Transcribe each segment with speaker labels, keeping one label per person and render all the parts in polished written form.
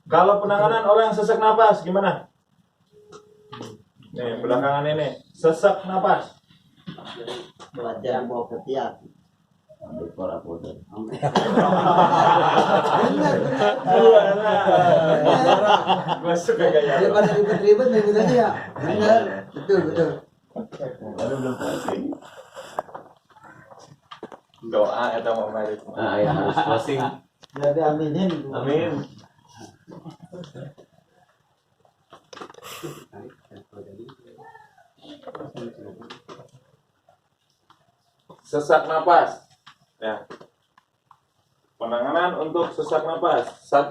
Speaker 1: Kalau penanganan orang yang sesak napas gimana? Nih belakangan ini sesak napas.
Speaker 2: Belajar bawa ketiak. Ambil pora foto.
Speaker 1: Gue suka gaya.
Speaker 2: Daripada ribet-ribet ribet aja ya. Benar. Betul betul.
Speaker 1: Aduh belum closing. Doa kita mau mari.
Speaker 3: Nah, ya harus closing.
Speaker 2: Jadi aminin.
Speaker 1: Amin. Sesak napas. Ya. Penanganan untuk sesak napas. 1.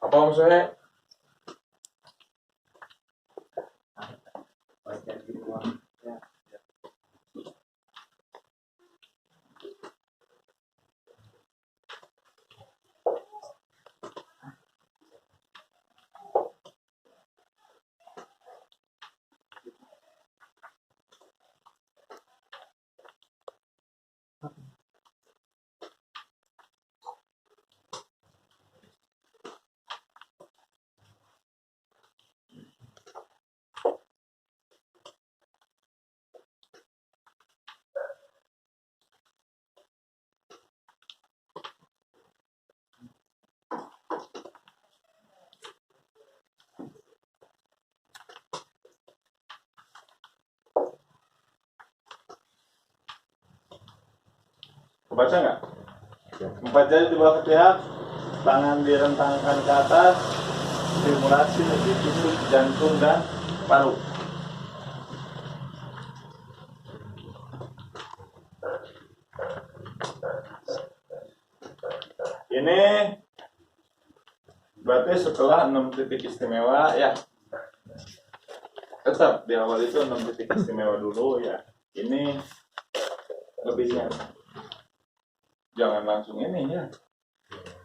Speaker 1: Apa maksudnya? Baca nggak? 4 jari di bawah ketiak, tangan direntangkan ke atas, stimulasi ditusuk jantung dan paru. Ini berarti setelah 6 titik istimewa ya. Tetap di awal itu 6 titik istimewa dulu ya. Ini lebihnya. Jangan langsung ini ya.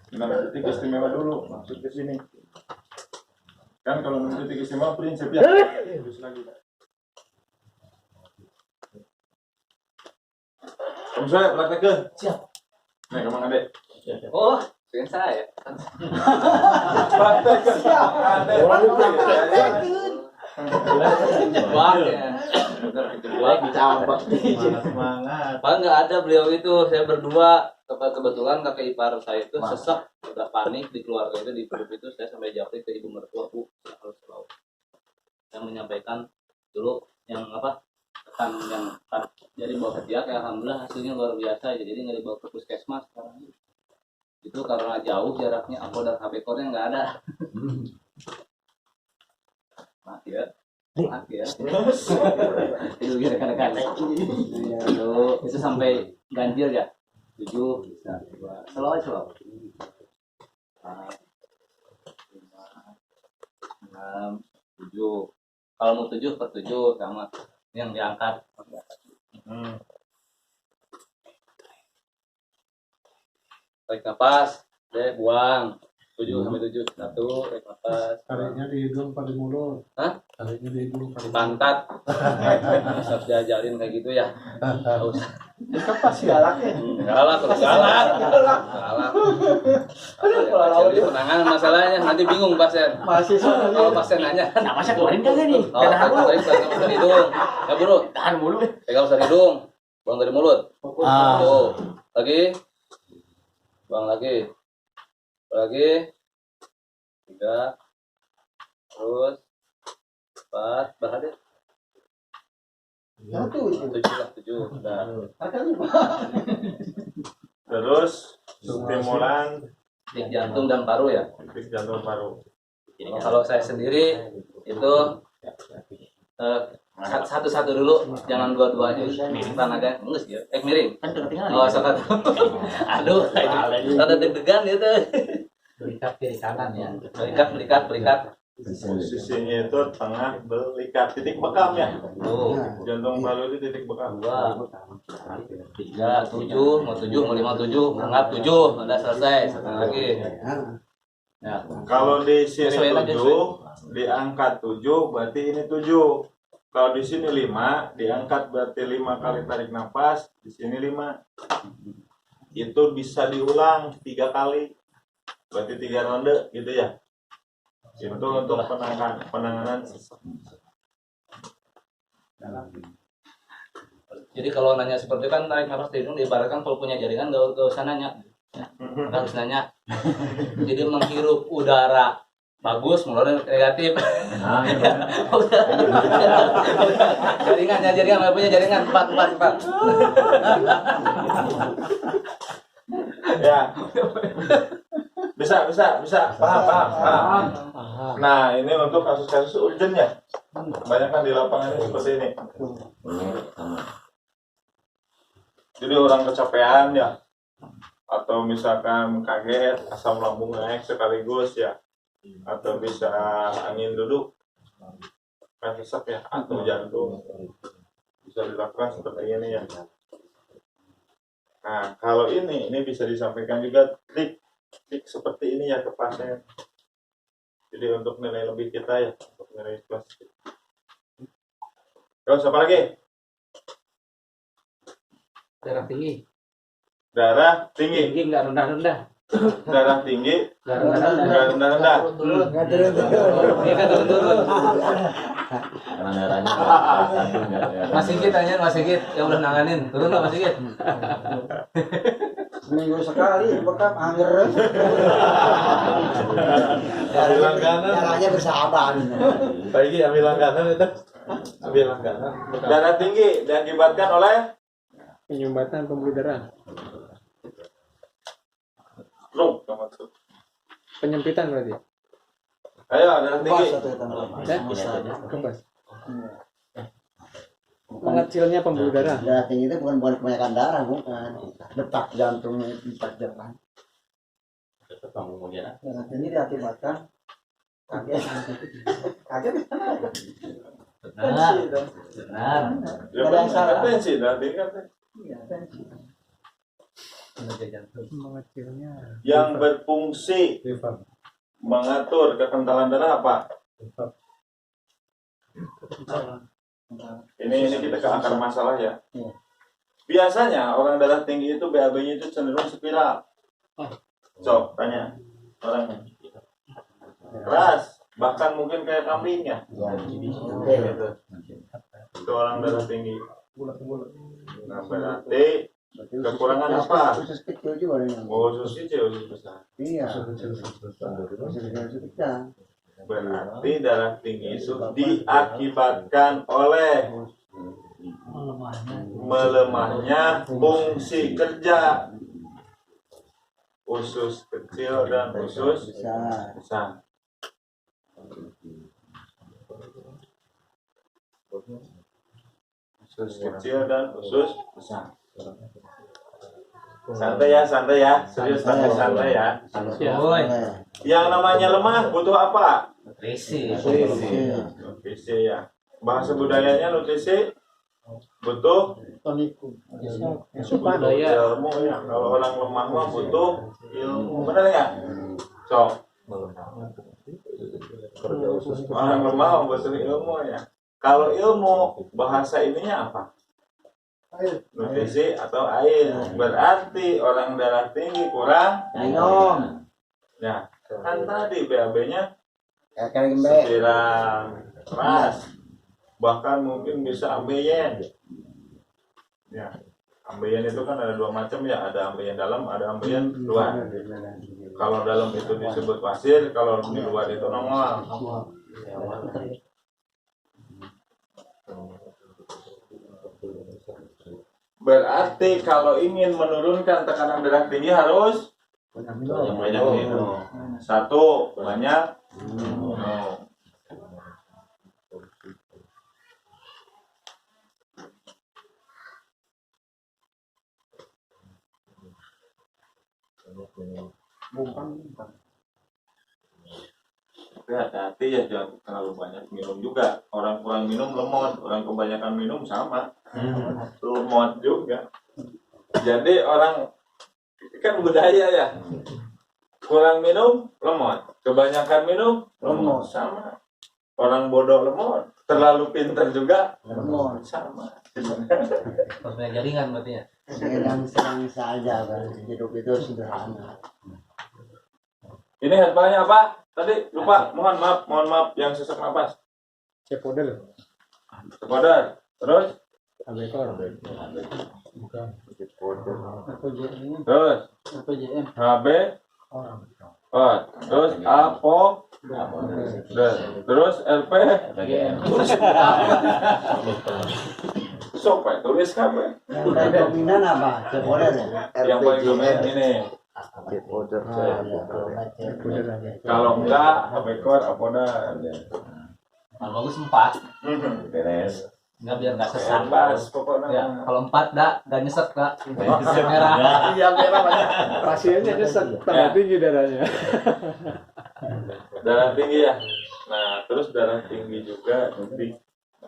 Speaker 1: 6 titik istimewa dulu masuk ke sini. Kan kalau 6 titik istimewa prinsipnya terus lagi. Om saya praktek.
Speaker 3: Siap.
Speaker 1: Nih, Kemang Adek.
Speaker 3: Oh, dengan saya.
Speaker 1: Praktek.
Speaker 2: Orang praktek.
Speaker 3: Jebak ya. Jebak dicambak.
Speaker 1: Semangat.
Speaker 3: Pak nggak ada beliau itu, saya berdua. Kebetulan kakak ipar saya itu sesak, udah panik di keluarga itu, di grup itu saya sampai jawab ke ibu mertua, Bu, harus tahu. Yang menyampaikan dulu yang apa? Tekan yang jadi bawa ketiak, ya alhamdulillah hasilnya luar biasa, jadi nggak dibawa ke puskesmas sekarang. Itu karena jauh jaraknya, aku dan HP core-nya nggak ada. Maaf ya. Maaf ya. Itu rekan-rekan. Itu sampai ganjil ya. 7 bisa 2 selalu 4 5 6 7. Kalau mau 7 per 7 sama yang diangkat. Tarik nafas, buang. 7 sampai 7. 1, tarik nafas.
Speaker 4: Tariknya di hidung pada mulut.
Speaker 3: Hah?
Speaker 4: Tariknya di hidung pada
Speaker 3: Pantat. Bisa diajarin kayak gitu ya. Enggak usah.
Speaker 4: Kapas galak ya.
Speaker 3: Galak. Jadi penanganan masalahnya nanti bingung pasien.
Speaker 2: Mahasiswa
Speaker 3: Kalau pasien nanya,
Speaker 5: Napasnya keluarin kagak nih?
Speaker 3: oh, tarik dari hidung. Ya bro,
Speaker 5: Tahan mulu.
Speaker 3: pegang dari hidung, buang dari mulut.
Speaker 2: Ah.
Speaker 3: Tuh, lagi, buang lagi, 3, terus 4, berapa? 7. Udah.
Speaker 1: Terus stimulan
Speaker 3: Titik jantung dan paru ya.
Speaker 1: titik jantung paru.
Speaker 3: Kalau saya sendiri itu satu-satu dulu, jangan dua-duanya. Tenaga enggak sih, miring.
Speaker 5: Kan ketinggalan.
Speaker 3: Oh, satu. Aduh, ada deg-degan gitu.
Speaker 5: Berikat kiri kanan ya.
Speaker 3: Belikat.
Speaker 1: Posisinya itu tengah belikat, titik bekam ya.
Speaker 3: Tuh,
Speaker 1: Jantung paru itu titik bekam.
Speaker 3: 2, 3, 7, mau 7, mau 5, 7, anggap 7, udah selesai. Satu lagi. Ya.
Speaker 1: Kalau di sini
Speaker 3: Sesuai aja,
Speaker 1: 7, diangkat 7, berarti ini 7. Kalau di sini 5, diangkat berarti 5 kali tarik nafas, di sini 5. Itu bisa diulang 3 kali. Berarti 3 ronde gitu ya. Itu untuk penanganan sesak.
Speaker 3: Jadi kalau nanya seperti kan narik nafas di hidung diibaratkan kalau punya jaringan gak usah nanya. Ya, harus nanya. Jadi menghirup udara bagus, mengeluarkan negatif.
Speaker 5: Nah, iya.
Speaker 3: jaringan nggak punya jaringan 4.
Speaker 1: Ya. Bisa. Paham. Nah, ini untuk kasus-kasus urgent ya. Banyak kan di lapangan ini seperti ini. Jadi orang kecapean ya, atau misalkan kaget, asam lambung naik sekaligus ya, atau bisa angin duduk, kan sesak ya, atau jantung, bisa dilakukan seperti ini ya. Nah, kalau ini bisa disampaikan juga trik seperti ini ya ke pasien. Jadi untuk nilai lebih kita ya, untuk nilai plus. Terus apa lagi?
Speaker 5: Darah tinggi.
Speaker 1: Darah tinggi.
Speaker 5: Tinggi nggak rendah-rendah.
Speaker 1: Darah tinggi.
Speaker 5: Nggak rendah-rendah.
Speaker 1: Enggak rendah-rendah.
Speaker 3: Iya kan turun.
Speaker 5: Karena darahnya
Speaker 3: Mas Sigit tanya Mas Sigit yang udah nanganin turun nggak Mas Sigit?
Speaker 2: Seminggu sekali bekam anger.
Speaker 1: Ambil langganan.
Speaker 2: Caranya bersahabat.
Speaker 1: Pagi ambil langganan itu. Ambil langganan. Darah tinggi diakibatkan oleh
Speaker 4: Penyumbatan pembuluh darah.
Speaker 1: stroke.
Speaker 4: Penyempitan berarti.
Speaker 1: Ayo darah tinggi.
Speaker 4: Kebas. Mengecilnya pembuluh darah.
Speaker 2: Darah tinggi itu bukan kebanyakan darah, bukan. Detak jantung 4 jalan. Darah tinggi diakibatkan kaget.
Speaker 5: Benar.
Speaker 1: Ya kan tensi darah tinggi kan.
Speaker 2: Iya, tensi.
Speaker 4: Mengecilnya.
Speaker 1: Yang berfungsi mengatur kekentalan darah apa? Ini kita ke akar masalah ya. Biasanya orang darah tinggi itu BAB-nya itu cenderung spiral. Cok, tanya orangnya. Keras, bahkan mungkin kayak kambingnya. Gitu. Itu orang darah tinggi. Nah, berarti kekurangan apa?
Speaker 2: Usus kecil juga ada.
Speaker 1: Usus kecil, usus besar.
Speaker 2: Iya. Usus kecil.
Speaker 1: Berarti darah tinggi itu diakibatkan oleh melemahnya fungsi kerja usus kecil dan usus besar. Usus kecil dan usus besar. Santai ya, serius santai ya. Yang namanya lemah butuh apa?
Speaker 3: Nutrisi.
Speaker 1: Nutrisi ya. Bahasa budayanya nutrisi butuh
Speaker 4: Asupan.
Speaker 1: ilmu ya. Kalau orang lemah mah butuh ilmu, benar nggak? So, orang lemah butuh ilmu ya. Kalau ilmu bahasa ininya apa? Nutrisi atau air. Berarti orang darah tinggi kurang
Speaker 2: minum.
Speaker 1: Ya, kan tadi BAB-nya
Speaker 2: Kayak
Speaker 1: spiral keras, bahkan mungkin bisa ambeien. Ya, ambeien itu kan ada 2 macam ya, ada ambeien dalam, ada ambeien luar. Kalau dalam itu disebut pasir, kalau di luar itu nongol. Berarti kalau ingin menurunkan tekanan darah tinggi harus banyak minum. 1, banyak minum. Tapi hati-hati ya, jangan terlalu banyak minum juga. Orang kurang minum lemot, orang kebanyakan minum sama lemot juga. Jadi orang kan budaya ya, kurang minum lemot, kebanyakan minum lemot, sama. Orang bodoh lemot, terlalu pintar juga lemot, sama.
Speaker 3: Maksudnya jaringan berarti ya.
Speaker 2: Sedang saja kan, hidup itu sederhana.
Speaker 1: Ini headbangnya apa? Tadi lupa, mohon maaf yang sesak napas.
Speaker 4: Cepodel.
Speaker 1: Kepada terus
Speaker 4: Abekor.
Speaker 1: terus
Speaker 2: PJM.
Speaker 1: HB terus APO terus LP sok Pak, tulis KB
Speaker 2: Yang paling dominan apa? Cepoder ya?
Speaker 1: yang paling dominan ini. Kalau enggak HB core Apoda
Speaker 3: Kalau bagus 4.
Speaker 5: Beres.
Speaker 3: Enggak biar enggak sesak.
Speaker 1: bebas pokoknya.
Speaker 3: Ya, kalau 4 enggak nyesek enggak. Merah.
Speaker 2: Iya merah banyak.
Speaker 4: Pasiennya nyesek, tambah tinggi darahnya.
Speaker 1: Darah tinggi ya. Nah, terus darah tinggi juga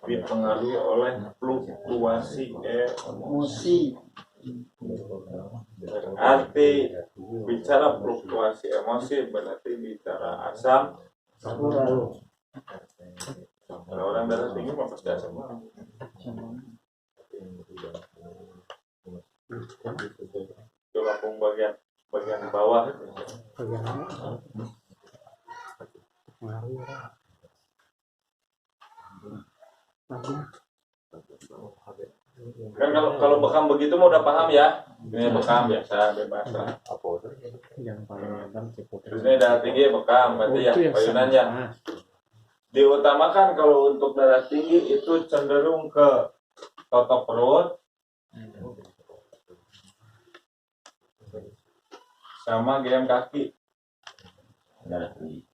Speaker 1: dipengaruhi oleh fluktuasi emosi. Arti bicara fluktuasi emosi berarti bicara asam. Kalau orang darah tinggi mah pasti asam. Itu lambung bagian bawah. Kan kalau bekam begitu mau udah paham ya. Ini bekam biasa bebas lah.
Speaker 4: Yang paling gampang cepodel.
Speaker 1: Terus ini darah tinggi bekam berarti ya payunannya. Diutamakan kalau untuk darah tinggi itu cenderung ke totok perut sama GM kaki.
Speaker 5: Darah tinggi.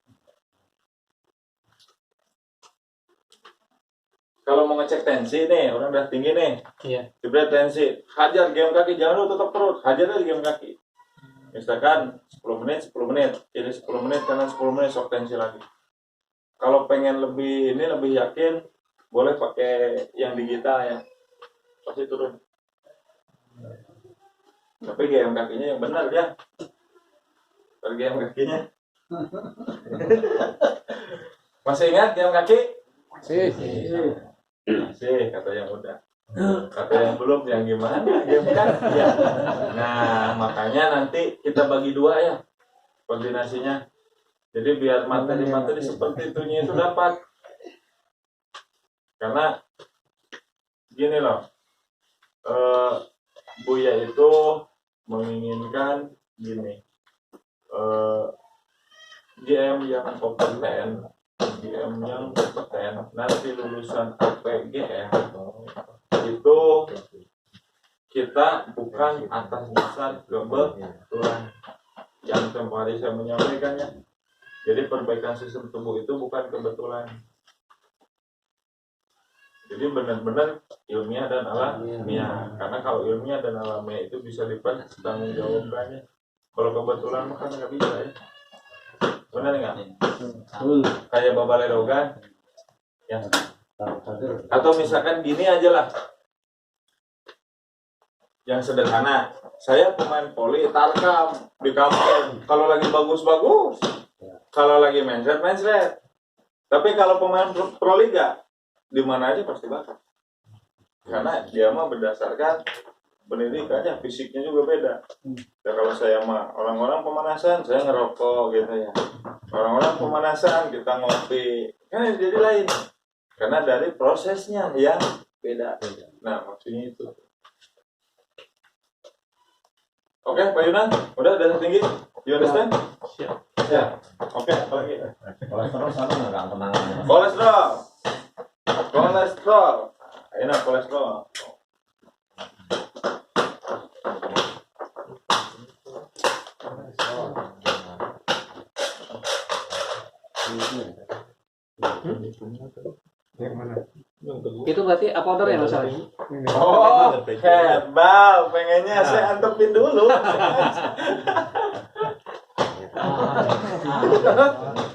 Speaker 1: Kalau mau ngecek tensi nih, orang darah tinggi nih,
Speaker 3: Iya.
Speaker 1: jebret tensi, hajar GM kaki, jangan dulu totok perut, hajar aja GM kaki. Misalkan 10 menit, kiri 10 menit, kanan 10 menit, sok tensi lagi. Kalau pengen lebih yakin, boleh pakai yang digital ya, pasti turun. Tapi GM kakinya yang benar ya, kalau GM kakinya. Masih ingat GM kaki? Masih, kata yang udah. Kata yang belum, yang gimana? GM kaki ya. Nah, makanya nanti kita bagi dua ya, koordinasinya. Jadi biar materi seperti itunya itu dapat. Karena gini loh, Buya itu menginginkan gini, GM yang kompeten, nanti lulusan APGM itu kita bukan atas dasar kebetulan. Yang tempoh hari saya menyampaikannya. Jadi perbaikan sistem tubuh itu bukan kebetulan. Jadi benar-benar ilmiah dan alamiah. Karena kalau ilmiah dan alamiah itu bisa dipertanggungjawabkannya. Kalau kebetulan mah kan nggak bisa ya. Benar nggak? Kayak babalerogan. Ya. Atau misalkan gini aja lah. Yang sederhana. Saya pemain voli tarkam di kampung. Kalau lagi bagus-bagus. Kalau lagi mencret. Tapi kalau pemain pro liga, di mana aja pasti bakat. Karena dia mah berdasarkan pendidikannya, fisiknya juga beda. Dan kalau saya mah orang-orang pemanasan, saya ngerokok gitu ya. Orang-orang pemanasan kita ngopi, kan jadi lain. Karena dari prosesnya yang beda. Nah, maksudnya itu. Oke, Pak Yunan, udah darah tinggi? You understand?
Speaker 3: Siap.
Speaker 1: Ya. Oke, apalagi?
Speaker 5: Kolesterol sama nggak penanganan?
Speaker 1: Kolesterol. Enak kolesterol.
Speaker 4: Yang mana?
Speaker 3: Itu berarti uploader ya masalah.
Speaker 1: Oh, herbal. Pengennya saya antepin dulu.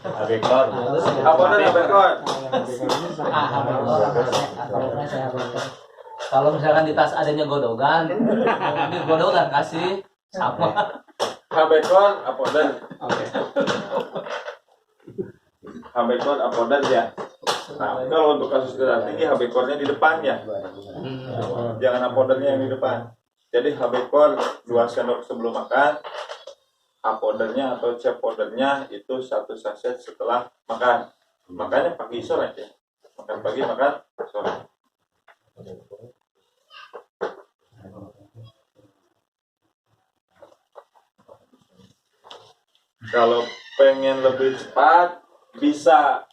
Speaker 5: Abekor.
Speaker 1: Apa ada bekor?
Speaker 3: Kalau misalkan di tas adanya godogan, ambil godogan kasih sama.
Speaker 1: Habekor, apodan.
Speaker 3: Oke.
Speaker 1: Habekor, apodan ya. Nah, kalau untuk kasus darah tinggi, habekornya di depan ya. Jangan apodannya yang di depan. Jadi habekor 2 sendok sebelum makan, powdernya atau C powdernya itu 1 saset setelah makan. Makanya pagi sore ya. Makan pagi, makan sore. Kalau pengen lebih cepat bisa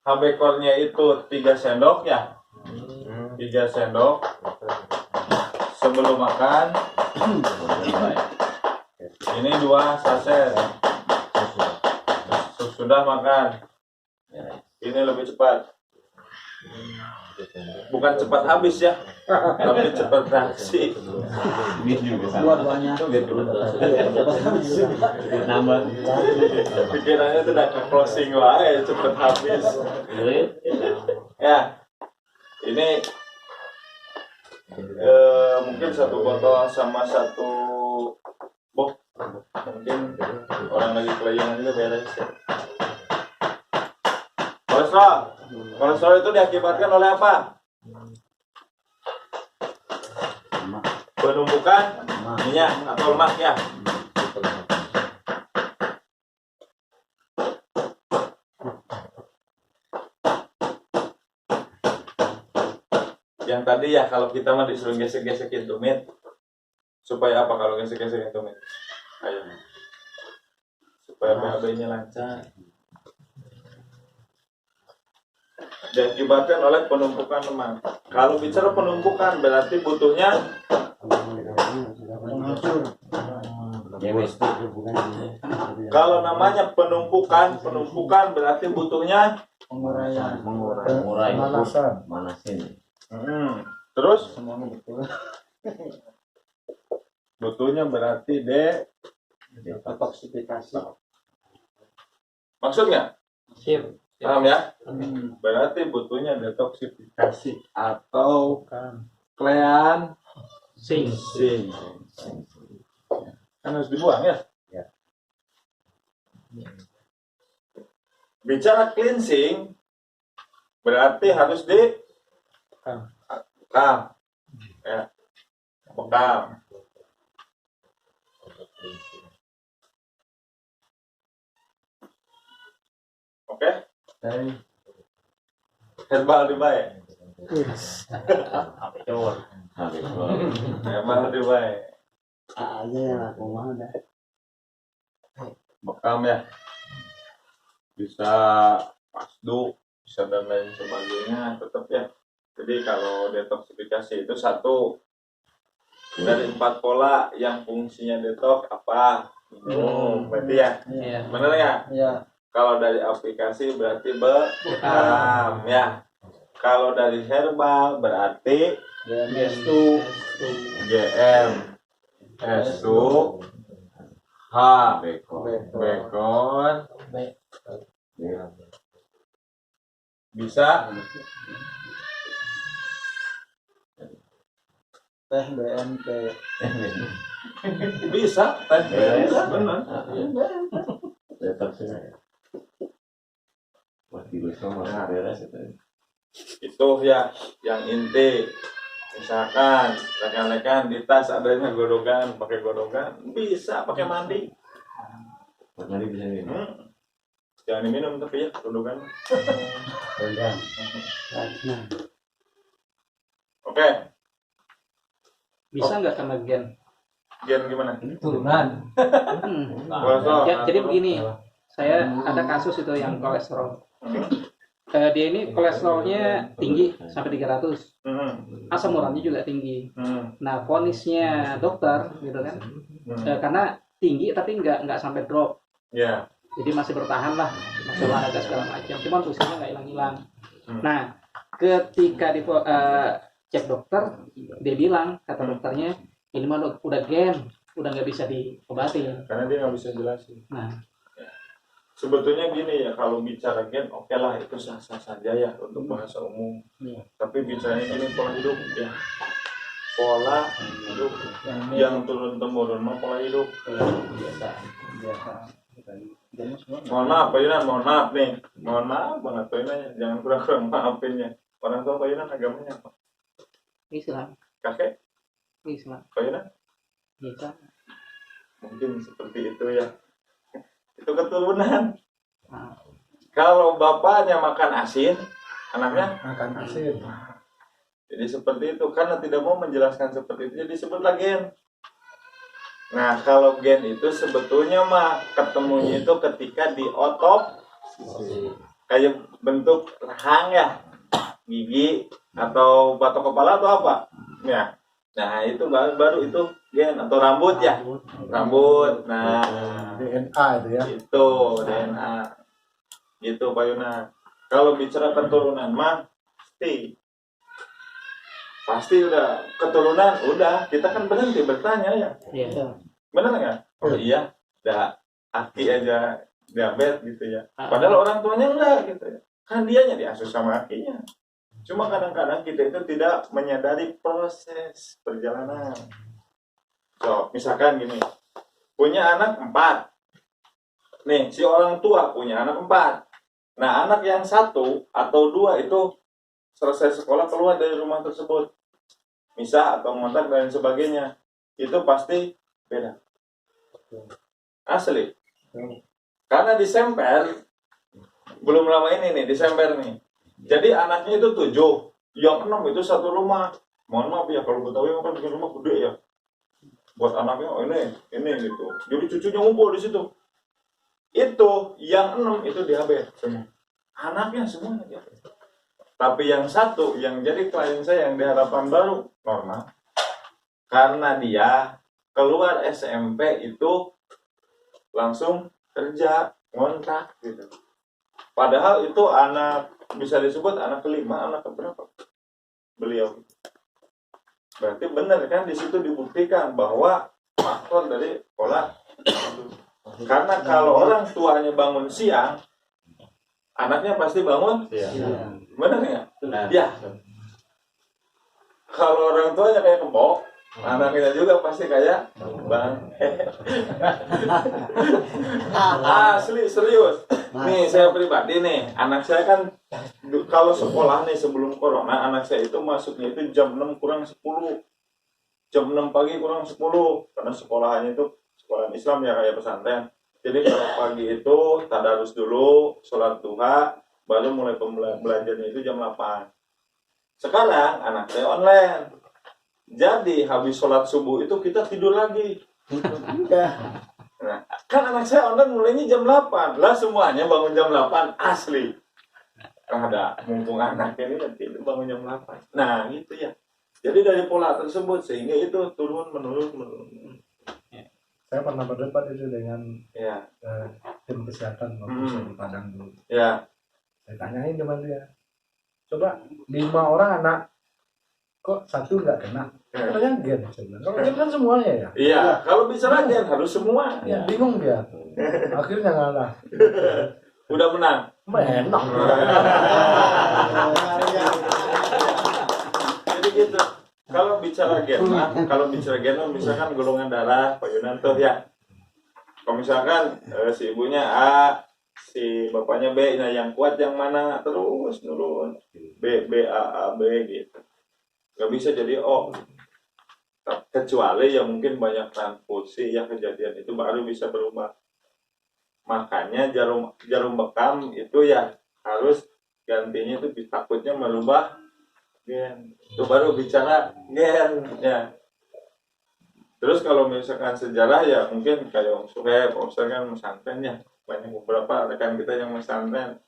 Speaker 1: HB core-nya itu 3 sendok ya. 3 sendok sebelum makan. Ini 2 saset sudah makan. Ini lebih cepat. Bukan cepat habis ya, tapi cepat reaksi.
Speaker 5: Ini juga sama.
Speaker 2: Dua-duanya.
Speaker 5: Itu biar nambah.
Speaker 1: Pikirannya tuh udah closing wae, cepet habis. Ya, ini mungkin 1 botol sama 1 box. Mungkin orang lagi kelayangan juga beres ya. Kolesterol itu diakibatkan oleh apa? Penumpukan minyak atau lemak ya. Yang tadi ya, kalau kita mah disuruh gesek-gesekin tumit. Supaya apa kalau gesek-gesekin tumit? Ayo. Supaya BAB-nya lancar. Diakibatkan oleh penumpukan lemak. Kalau bicara penumpukan berarti butuhnya kalau namanya penumpukan berarti butuhnya
Speaker 5: Mengurai. Manasin.
Speaker 1: Terus butuhnya berarti
Speaker 2: Detoksifikasi.
Speaker 1: maksudnya
Speaker 3: Sip.
Speaker 1: paham ya? Berarti butuhnya detoksifikasi atau
Speaker 3: Sing.
Speaker 1: cleansing. Kan harus dibuang ya? Bicara cleansing berarti harus bekam. Ya. Bekam. Oke? Herbal dibaik.
Speaker 5: HB core.
Speaker 1: Herbal dibaik.
Speaker 2: Aja yang aku mau dah.
Speaker 1: Bekam ya. Bisa pasdu, bisa dan lain sebagainya tetap ya. Jadi kalau detoksifikasi itu 1 dari 4 pola yang fungsinya detox apa? Berarti ya.
Speaker 3: Iya.
Speaker 1: Benar nggak?
Speaker 2: Ya.
Speaker 1: Kalau dari aplikasi berarti bekam ya. Kalau dari herbal berarti
Speaker 2: GM2.
Speaker 1: GM S2 H Bekon bisa
Speaker 2: Teh BNT.
Speaker 1: bisa teh benar.
Speaker 5: Detoksnya. Wah, tidur sama beres itu.
Speaker 1: Itu ya yang inti. Misalkan rekan-rekan di tas adanya godogan, pakai godogan bisa pakai mandi.
Speaker 5: Nanti bisa ini.
Speaker 1: Jangan diminum tapi ya godogan.
Speaker 2: Rendang.
Speaker 1: Oke,
Speaker 6: Bisa nggak karena gen?
Speaker 1: Gen gimana?
Speaker 6: Turunan.
Speaker 1: Kolesterol.
Speaker 6: Jadi begini, saya ada kasus itu yang kolesterol. Dia ini kolesterolnya tinggi sampai 300, asam uratnya juga tinggi. Nah, vonisnya dokter gitu kan, karena tinggi tapi nggak sampai drop.
Speaker 1: Ya.
Speaker 6: Jadi masih bertahan lah, masih olahraga segala macam. Cuman usianya nggak hilang-hilang. Nah, ketika di cek dokter, dia bilang, kata dokternya, ini mah udah gen, udah nggak bisa diobatin.
Speaker 1: Karena dia nggak bisa jelasin.
Speaker 6: Nah,
Speaker 1: sebetulnya gini ya, kalau bicara gen oke lah itu sah-sah saja ya untuk bahasa umum. Tapi bicaranya gini pola hidup ya. Pola hidup yang turun temurun mah pola hidup.
Speaker 6: biasa.
Speaker 1: Mohon maaf Pak Yunan, mohon maaf nih. Mohon maaf banget Pak Yunan, jangan kurang-kurang maafin ya. Orang tua Pak Yunan agamanya apa?
Speaker 6: Islam,
Speaker 1: Kakek
Speaker 6: Islam,
Speaker 1: Pak Yunan?
Speaker 6: Islam.
Speaker 1: mungkin seperti itu ya. Itu keturunan. Kalau bapaknya makan asin, anaknya
Speaker 4: Makan asin.
Speaker 1: jadi seperti itu. Karena tidak mau menjelaskan seperti itu, jadi disebutlah gen. Nah, kalau gen itu sebetulnya mah ketemunya itu ketika di kayak bentuk rahang ya, gigi atau batok kepala atau apa ya. Nah itu baru itu gen atau rambut ya, rambut. Nah
Speaker 4: DNA itu ya.
Speaker 1: itu DNA gitu Pak Yuna. Kalau bicara keturunan mah pasti udah keturunan, udah kita kan berhenti bertanya ya,
Speaker 6: Iya.
Speaker 1: benar nggak? Oh iya, udah aki aja diabetes gitu ya. Padahal orang tuanya enggak gitu ya. Kan dianya diasuh sama akinya. Cuma kadang-kadang kita itu tidak menyadari proses perjalanan. So, misalkan gini, punya anak 4. Nih, si orang tua punya anak 4. Nah, anak yang 1 atau 2 itu selesai sekolah keluar dari rumah tersebut. Misah atau ngontrak dan sebagainya. Itu pasti beda. Asli. Karena disemper, belum lama ini nih, disemper nih. Jadi anaknya itu 7, yang 6 itu satu rumah. Mohon maaf ya, kalau Betawi kan bikin rumah gede ya. Buat anaknya, oh ini gitu. Jadi cucunya ngumpul di situ. Itu, yang 6 itu diabetes semua. Anaknya semuanya diabetes. Tapi yang 1, yang jadi klien saya yang di Harapan Baru, normal. Karena dia keluar SMP itu langsung kerja, ngontrak gitu. Padahal itu anak, bisa disebut anak kelima, anak keberapa beliau. Berarti benar kan di situ dibuktikan bahwa faktor dari pola. Karena kalau orang tuanya bangun siang, anaknya pasti bangun siang. Benar nggak? Ya. Kalau orang tuanya kayak kebok, anaknya juga pasti kayak bang. Asli serius. Nih saya pribadi nih, anak saya kan kalau sekolah nih sebelum corona, anak saya itu masuknya itu jam 6 kurang 10. Jam 6 pagi kurang 10. Karena sekolahannya itu sekolah Islam ya kayak pesantren. Jadi kalau pagi itu tadarus dulu, sholat duha, baru mulai belajarnya itu jam 8. Sekarang anak saya online. Jadi habis sholat subuh itu kita tidur lagi. Nah, kan anak saya online mulainya jam 8. Lah semuanya bangun jam 8 asli. Ada mumpung anaknya ini nanti bangun jam 8. Nah, gitu ya. Jadi dari pola tersebut sehingga itu turun menurun.
Speaker 4: Saya pernah berdebat itu dengan
Speaker 1: Ya.
Speaker 4: tim kesehatan waktu saya di Padang dulu.
Speaker 1: Ya.
Speaker 4: Saya tanyain teman dia, coba 5 orang anak, kok 1 nggak kena? Katanya gen. Saya bilang, kalau gen kan semuanya ya.
Speaker 1: Iya, kalau bicara gen harus semua.
Speaker 4: Ya, bingung dia. Akhirnya ngalah.
Speaker 1: Udah menang.
Speaker 4: Enak.
Speaker 1: Jadi gitu. Kalau bicara gen, misalkan golongan darah, Pak Yunanto ya. Kalau misalkan si ibunya A, si bapaknya B, nah yang kuat yang mana terus nurun. B, A, B gitu. Gak bisa jadi O. Kecuali yang mungkin banyak transfusi yang kejadian itu baru bisa berubah. Makanya jarum bekam itu ya harus gantinya itu takutnya merubah gen. Itu baru bicara gen ya. Terus kalau misalkan sejarah ya mungkin kayak Om Suheb, Om Suheb kan pesantren ya. Banyak beberapa rekan kita yang pesantren.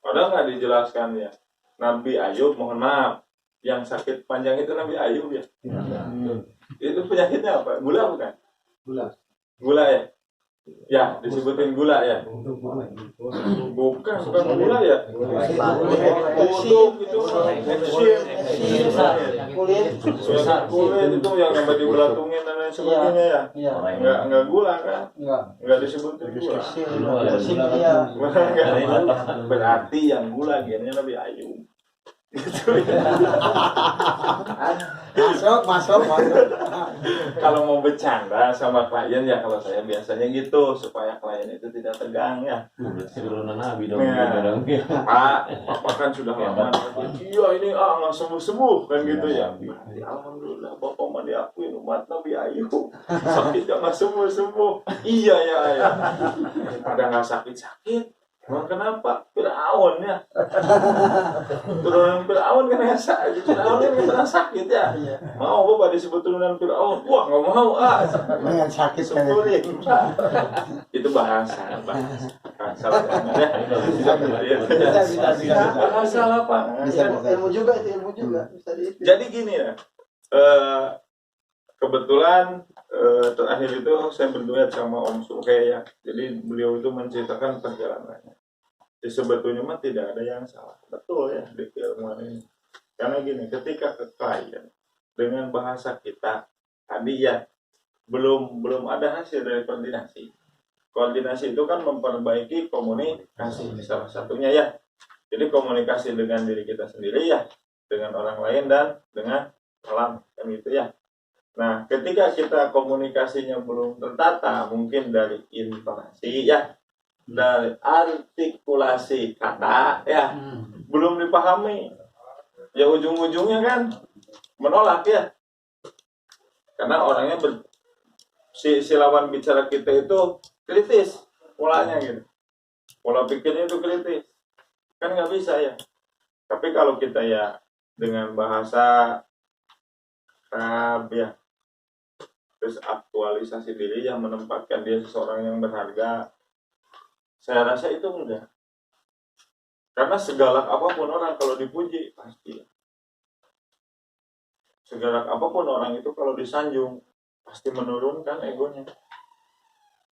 Speaker 1: Ada nggak dijelaskan ya? Nabi Ayub, mohon maaf, yang sakit panjang itu Nabi Ayub ya. Itu penyakitnya apa? Gula bukan? Gula ya? Ya, disebutin gula ya? Bukan gula ya? Kutub itu kulit itu yang sampai dibelatungin dan lain sebagainya ya? Enggak gula kan? Enggak disebutin gula. Berarti yang gula gennya Nabi Ayub. Gitu ya.
Speaker 2: Masuk.
Speaker 1: Kalau mau bercanda sama klien ya kalau saya biasanya gitu supaya klien itu tidak tegang ya.
Speaker 5: Berarti keturunan Nabi dong.
Speaker 1: Iya.
Speaker 5: dong.
Speaker 1: Pak kan sudah lama. Iya ini nggak sembuh kan gitu ya. Berarti alhamdulillah bapak mah diakuin umat Nabi Ayub. Sakitnya nggak sembuh. Iya ya. Pada nggak sakit. Emang kenapa? Fir'aun ya. Turunan Fir'aun kan ya sakit. Fir'aun kan pernah sakit ya. Mau bapak disebut turunan Fir'aun? Wah nggak mau
Speaker 2: Dengan sakit
Speaker 1: Syukurin. Itu bahasa. Salah ya. Bahasa lapangan.
Speaker 2: ilmu juga itu ilmu juga bisa di
Speaker 1: Jadi gini ya. Kebetulan terakhir itu saya berduet sama Om Suhe ya. Jadi beliau itu menceritakan perjalanannya. Jadi sebetulnya mah tidak ada yang salah. Betul ya di keilmuan ini. Karena gini, ketika ke klien dengan bahasa kita tadi ya belum ada hasil dari koordinasi. Koordinasi itu kan memperbaiki komunikasi salah satunya ya. Jadi komunikasi dengan diri kita sendiri ya, dengan orang lain dan dengan alam kan gitu ya. Nah, ketika kita komunikasinya belum tertata, mungkin dari intonasi ya, dari artikulasi kata ya, belum dipahami, ya ujung-ujungnya kan menolak ya. Karena orangnya si lawan bicara kita itu kritis, polanya gitu, pola pikirnya itu kritis, kan nggak bisa ya. Tapi kalau kita ya dengan bahasa ya, terus aktualisasi diri yang menempatkan dia seseorang yang berharga, saya rasa itu mudah. Karena segalak apapun orang kalau dipuji pasti. Segalak apapun orang itu kalau disanjung pasti menurunkan egonya.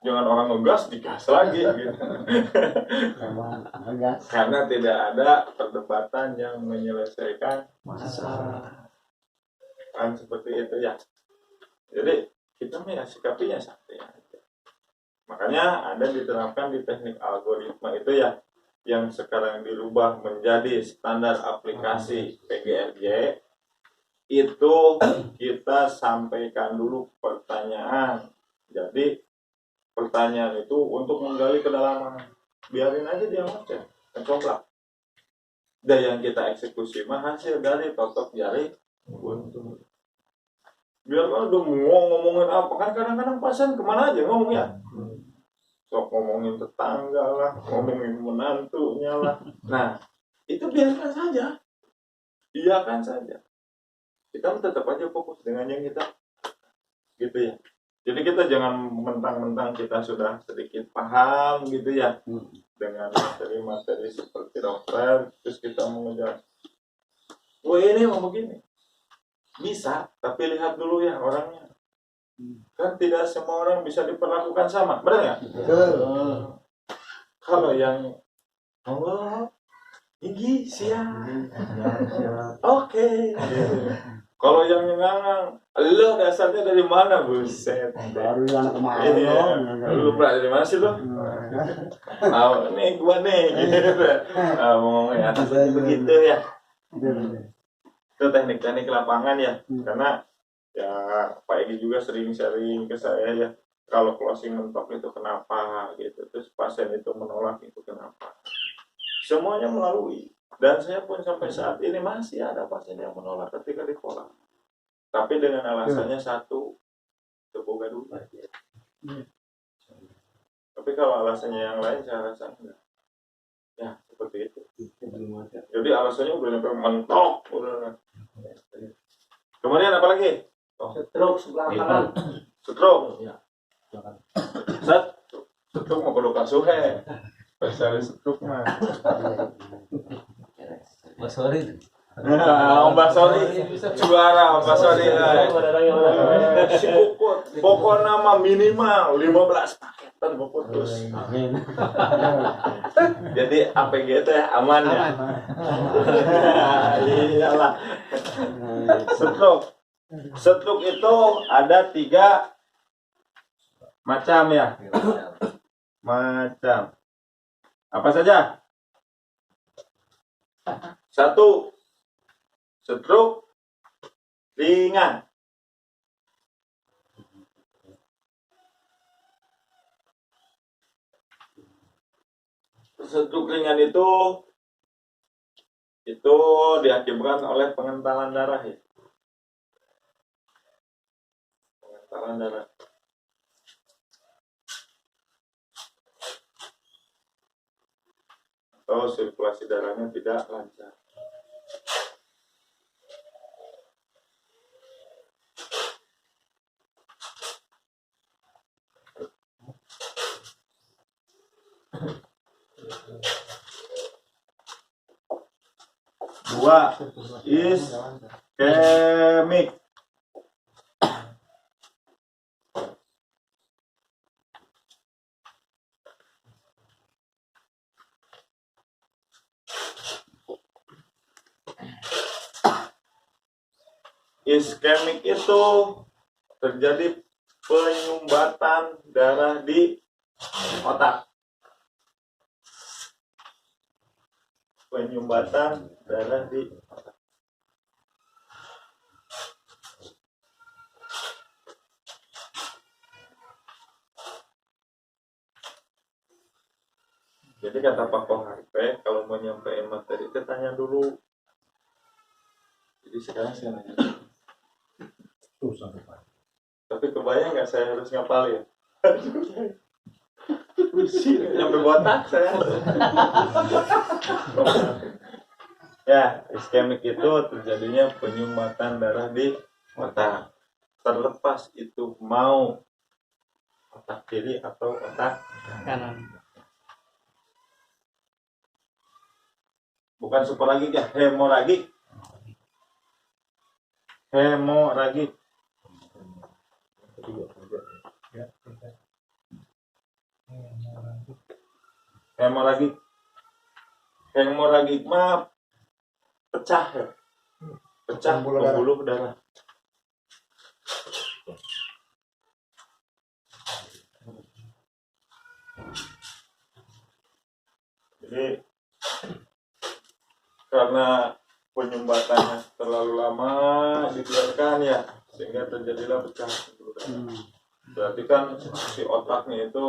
Speaker 1: Jangan orang ngegas digas lagi gitu. Karena tidak ada perdebatan yang menyelesaikan masalah. Kan seperti itu ya. Jadi kita ya sikapinya santai aja. Makanya ada diterapkan di teknik algoritma itu ya, yang sekarang dirubah menjadi standar aplikasi PGRJ. Itu kita sampaikan dulu pertanyaan. Jadi pertanyaan itu untuk menggali kedalaman. Biarin aja dia ngoceh, kecoklak. Dan yang kita eksekusi mah hasil dari totok jari buntu. Biar kan udah mau ngomongin apa, kan kadang-kadang pasien kemana aja ngomongnya. Sok ngomongin tetangga lah, ngomongin menantunya lah. Nah, itu biarkan saja. Iyakan saja. Kita tetap aja fokus dengan yang kita gitu ya. Jadi kita jangan mentang-mentang kita sudah sedikit paham gitu ya dengan materi-materi seperti dokter, terus kita mengejar. Wah ini mau begini. Bisa, tapi lihat dulu ya orangnya. Kan tidak semua orang bisa diperlakukan sama, benar nggak? Kalau yang Allah tinggi siap, oke. Kalau yang nyengang, lo dasarnya dari mana buset?
Speaker 2: baru yang kemarin
Speaker 1: Ini ya. Lu dari mana sih lo? Nih gua nih. Mau ngomongin atas begitu ya. Itu teknik-teknik lapangan ya, karena ya Pak Edi juga sering sharing ke saya ya, kalau closing mentok itu kenapa gitu, terus pasien itu menolak itu kenapa, semuanya melalui. Dan saya pun sampai saat ini masih ada pasien yang menolak ketika ditolak, tapi dengan alasannya satu, terbuka dulu. Tapi kalau alasannya yang lain saya rasa enggak ya seperti itu. Jadi alasannya udah sampai mentok udah. Kemudian apa lagi?
Speaker 3: Stroke sebelah kanan.
Speaker 1: Stroke. Stroke mau kudu kasuhe. Spesialis stroke mah.
Speaker 3: Mas Sorry.
Speaker 1: Om Basori juara Om Basori. Si Pokok, pokok nama minimal 15 paketan Pokok terus. Jadi APG itu ya aman ya. Iyalah. Stroke itu ada 3 macam ya. Macam. Apa saja? 1. Stroke ringan. stroke ringan itu diakibatkan oleh pengentalan darah ya. Pengentalan darah. Atau sirkulasi darahnya tidak lancar. Dua, iskemik. Iskemik itu terjadi penyumbatan darah di otak. Penyumbatan darah di otak. Jadi kata Pak Koharpe, kalau mau nyampein materi itu tanya dulu. Jadi sekarang saya nanya.
Speaker 4: Susah Pak.
Speaker 1: Tapi kebayang nggak saya harus ngapalin? Pusing, sampai botak saya. Ya, iskemik itu terjadinya penyumbatan darah di otak. Terlepas itu mau otak kiri atau otak
Speaker 6: Kanan.
Speaker 1: bukan supraragik ya, hemoragik. Hemoragik. Hemoragik. Hemoragik mah pecah ya. Pecah pembuluh darah. Jadi karena penyumbatannya terlalu lama dibiarkan ya, sehingga terjadilah pecah pembuluh darah. Berarti kan si otaknya itu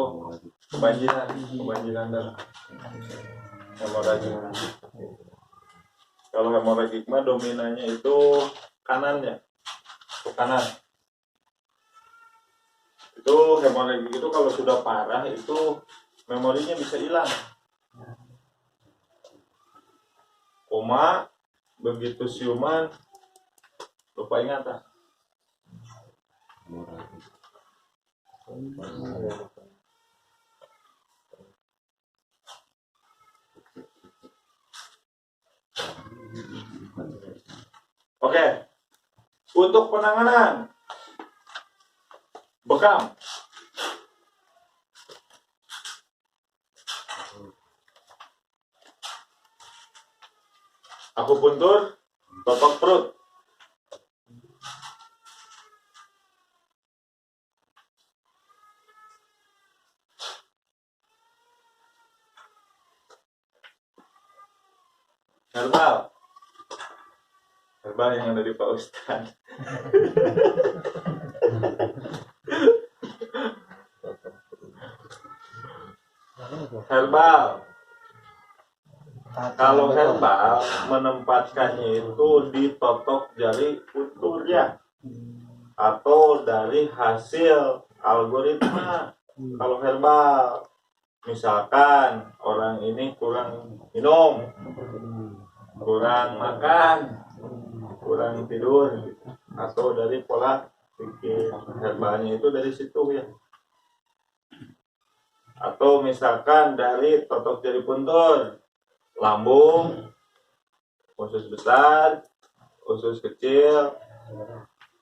Speaker 1: kebanjiran darah. Hemoragik. Kalau hemoragik mah dominannya itu kanannya, ke kanan. Itu hemoragik itu kalau sudah parah itu memorinya bisa hilang. Koma, begitu siuman lupa ingatan. Oke, untuk penanganan bekam. Akupuntur, totok perut. Herbal yang ada di Pak Ustadz. Herbal. Kalau herbal menempatkannya itu di totok jari uturnya atau dari hasil algoritma. Kalau herbal, misalkan orang ini kurang minum, kurang makan, kurang tidur, atau dari pola pikir, herbalnya itu dari situ ya. Atau misalkan dari totok jari puntur, lambung, usus besar, usus kecil,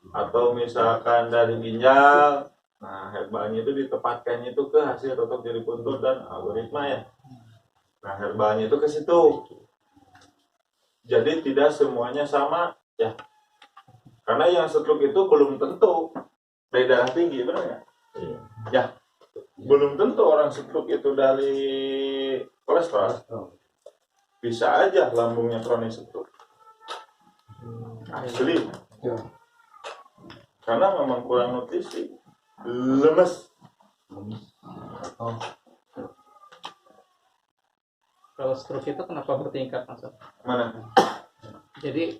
Speaker 1: atau misalkan dari ginjal. Nah, herbalnya itu ditempatkannya itu ke hasil totok jari puntur dan algoritma ya. Nah, herbalnya itu ke situ. Jadi tidak semuanya sama ya. Karena yang stroke itu belum tentu dari darah tinggi, benar nggak? Ya, belum tentu orang stroke itu dari kolesterol. Bisa aja lambungnya kronis stroke. Asli. Karena memang kurang nutrisi, lemes.
Speaker 6: kalau stroke itu kenapa bertingkat Mas?
Speaker 1: Mana?
Speaker 6: Jadi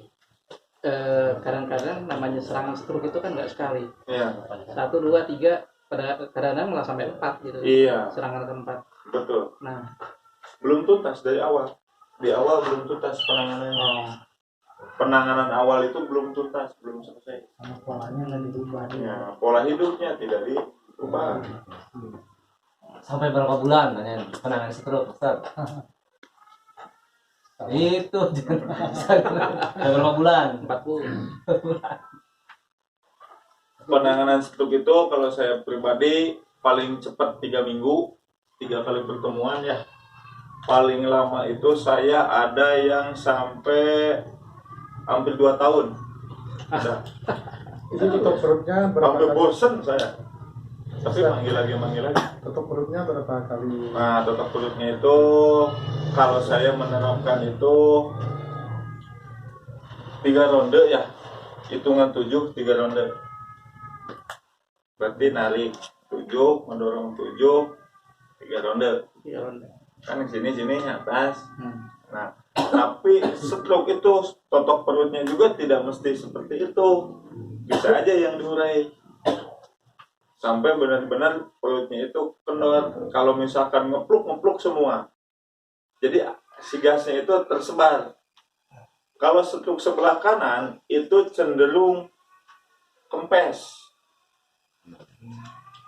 Speaker 6: kadang-kadang namanya serangan stroke itu kan nggak sekali.
Speaker 1: Iya.
Speaker 6: 1, 2, 3, pada kadang-kadang malah sampai 4 gitu.
Speaker 1: Iya.
Speaker 6: Serangan keempat.
Speaker 1: Betul.
Speaker 6: Nah,
Speaker 1: Belum tuntas dari awal. Di awal belum tuntas penanganannya. Penanganan awal itu belum tuntas, belum selesai.
Speaker 2: Sama polanya nggak diubah.
Speaker 1: Ya, pola hidupnya tidak diubah.
Speaker 3: Sampai berapa bulan penanganan stroke, Ustaz? Itu sampai berapa bulan?
Speaker 6: 40.
Speaker 1: Penanganan stroke itu kalau saya pribadi paling cepat 3 minggu, 3 kali pertemuan ya. Paling lama itu saya ada yang sampai hampir 2 tahun. Ada.
Speaker 4: Itu tutup perutnya berapa
Speaker 1: Hampir
Speaker 4: kali?
Speaker 1: bosen saya. Tapi manggil lagi.
Speaker 4: Tutup perutnya berapa kali?
Speaker 1: Nah, tutup perutnya itu kalau saya menerapkan itu 3 ronde ya. Hitungan 7, 3 ronde. Berarti narik 7, mendorong 7, 3 ronde.
Speaker 6: Iya,
Speaker 1: Kan sini atas. Nah, tapi stroke itu totok perutnya juga tidak mesti seperti itu. Bisa aja yang diurai. Sampai benar-benar perutnya itu kendor. Kalau misalkan ngepluk semua. Jadi si gasnya itu tersebar. Kalau stroke sebelah kanan itu cenderung kempes.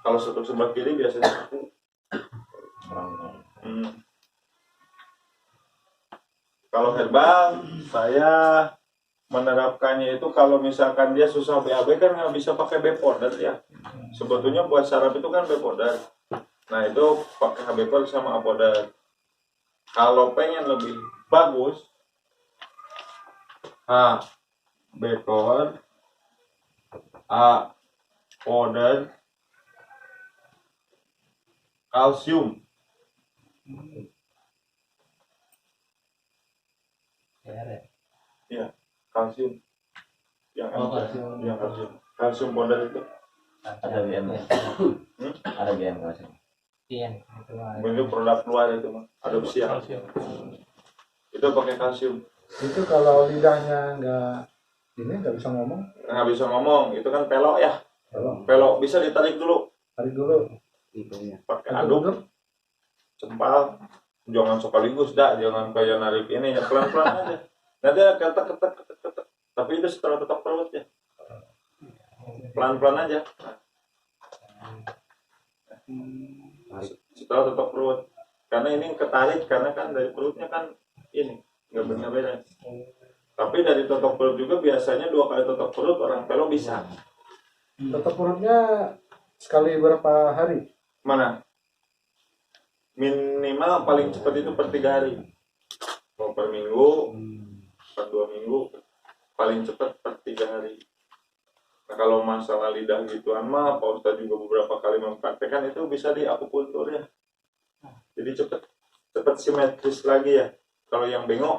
Speaker 1: Kalau stroke sebelah kiri biasanya kaku. Kalau herbal, saya menerapkannya itu kalau misalkan dia susah BAB kan nggak bisa pakai B-powder ya. Sebetulnya buat saraf itu kan B-powder. Nah itu pakai HB-powder sama A-powder. Kalau pengen lebih bagus, B-powder, A-powder, kalsium. Ya, kalsium. Yang kalsium powder itu.
Speaker 5: Ada GM ya? Ada GM kalsium.
Speaker 1: Itu produk luar itu mah. Adopsi ya. Itu pakai kalsium.
Speaker 4: Itu kalau lidahnya nggak bisa ngomong.
Speaker 1: Nggak bisa ngomong, itu kan pelok ya.
Speaker 4: Kalau
Speaker 1: Pelok bisa ditarik dulu.
Speaker 4: tarik dulu.
Speaker 1: Pakai aduk, cempal. Jangan sekaligus jangan kayak narik ini ya, pelan-pelan aja. Nanti ketek. Tapi itu setelah tetap perut ya. Pelan-pelan aja. Setelah tetap perut. Karena ini ketarik karena kan dari perutnya kan ini nggak beres. Tapi dari totok perut juga biasanya 2 kali totok perut orang pelok bisa.
Speaker 4: Tutup perutnya sekali berapa hari?
Speaker 1: Mana? Minimal paling cepat itu per 3 hari. Mau per minggu, per 2 minggu, paling cepat per 3 hari. Nah kalau masalah lidah gituan mah, Pak Ustadz juga beberapa kali mempraktekkan itu bisa di akupuntur ya. Jadi cepat simetris lagi ya. Kalau yang bengok